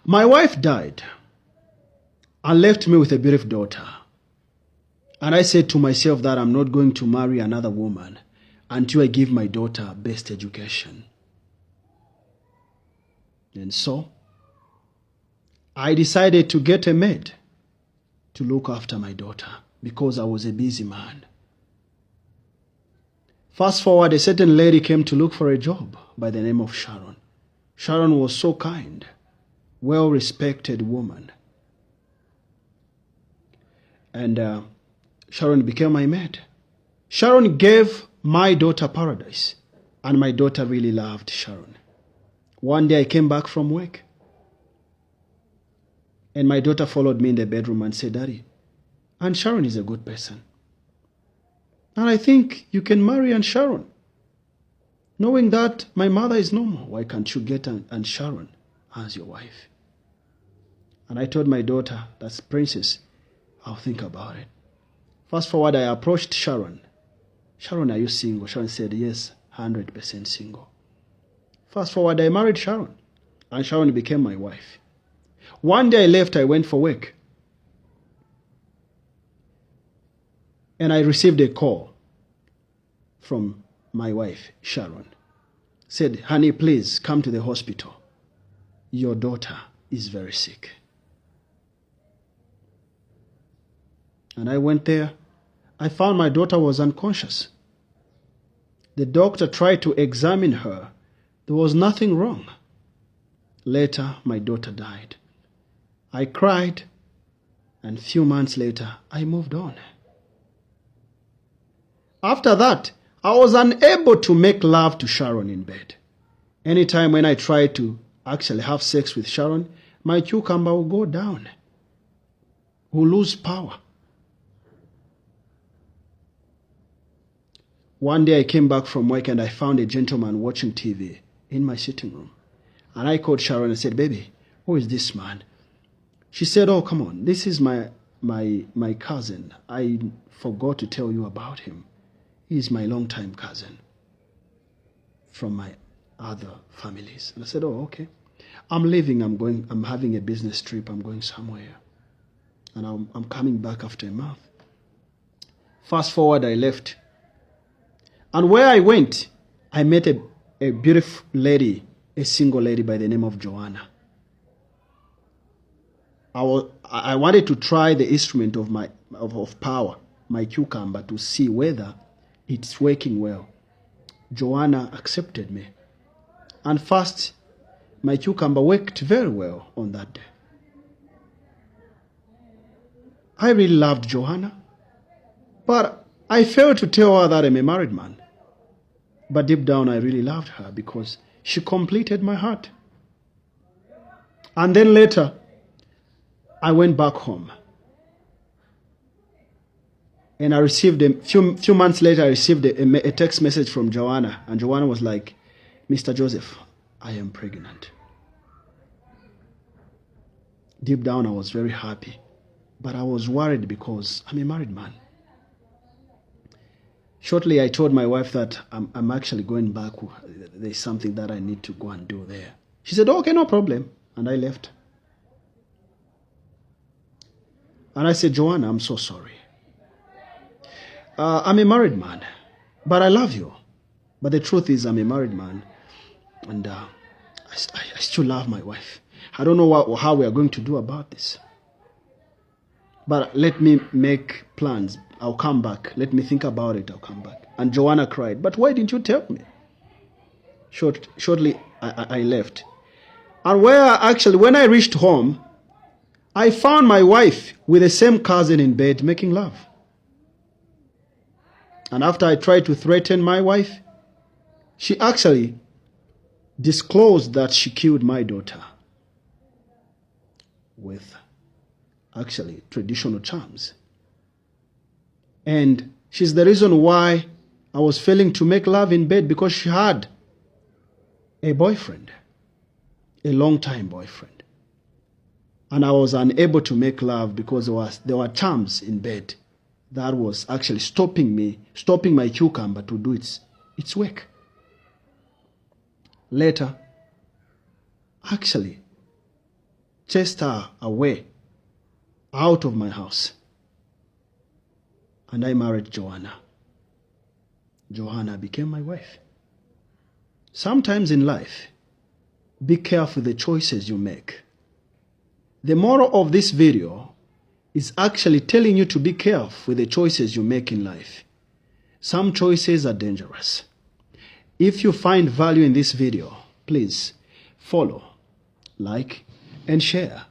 My wife died and left me with a beautiful daughter. And I said to myself that I'm not going to marry another woman until I give my daughter best education. And so, I decided to get a maid to look after my daughter because I was a busy man. Fast forward, a certain lady came to look for a job by the name of Sharon. Sharon was so kind, well-respected woman. And Sharon became my maid. Sharon gave my daughter paradise, and my daughter really loved Sharon. One day I came back from work, and my daughter followed me in the bedroom and said, "Daddy, Aunt Sharon is a good person. And I think you can marry Aunt Sharon. Knowing that my mother is normal, why can't you get Aunt Sharon as your wife?" And I told my daughter, "That's Princess, I'll think about it." Fast forward, I approached Sharon. "Sharon, are you single?" Sharon said, "Yes, 100% single." Fast forward, I married Sharon, and Sharon became my wife. One day I left, I went for work. And I received a call from my wife, Sharon. Said, "Honey, please come to the hospital. Your daughter is very sick." And I went there. I found my daughter was unconscious. The doctor tried to examine her. There was nothing wrong. Later, my daughter died. I cried, and a few months later, I moved on. After that, I was unable to make love to Sharon in bed. Anytime when I tried to actually have sex with Sharon, my cucumber will go down, will lose power. One day I came back from work and I found a gentleman watching TV in my sitting room. And I called Sharon and said, "Baby, who is this man?" She said, "Oh, come on, this is my cousin. I forgot to tell you about him. He's my longtime cousin from my other families." And I said, "Oh, okay. I'm leaving. I'm having a business trip. I'm going somewhere. And I'm coming back after a month." Fast forward, I left. And where I went, I met a beautiful lady, a single lady by the name of Joanna. I wanted to try the instrument of power, my cucumber, to see whether it's working well. Joanna accepted me. And first, my cucumber worked very well on that day. I really loved Joanna, but I failed to tell her that I'm a married man. But deep down, I really loved her because she completed my heart. And then later, I went back home. And I received a few months later, I received a text message from Joanna. And Joanna was like, "Mr. Joseph, I am pregnant." Deep down, I was very happy. But I was worried because I'm a married man. Shortly, I told my wife that I'm actually going back. There's something that I need to go and do there. She said, "Okay, no problem." And I left. And I said, "Joanna, I'm so sorry. I'm a married man, but I love you. But the truth is I'm a married man, and I still love my wife. I don't know how we are going to do about this. But let me make plans. I'll come back. Let me think about it. I'll come back." And Joanna cried, "But why didn't you tell me?" Shortly, I left. And when I reached home, I found my wife with the same cousin in bed making love. And after I tried to threaten my wife, she actually disclosed that she killed my daughter with actually traditional charms. And she's the reason why I was failing to make love in bed, because she had a boyfriend, a long-time boyfriend. And I was unable to make love because there were charms in bed that was actually stopping my cucumber to do its work. Later, actually, chased her away, out of my house. And I married Joanna. Joanna became my wife. Sometimes in life, be careful the choices you make. The moral of this video is actually telling you to be careful with the choices you make in life. Some choices are dangerous. If you find value in this video, please follow, like, and share.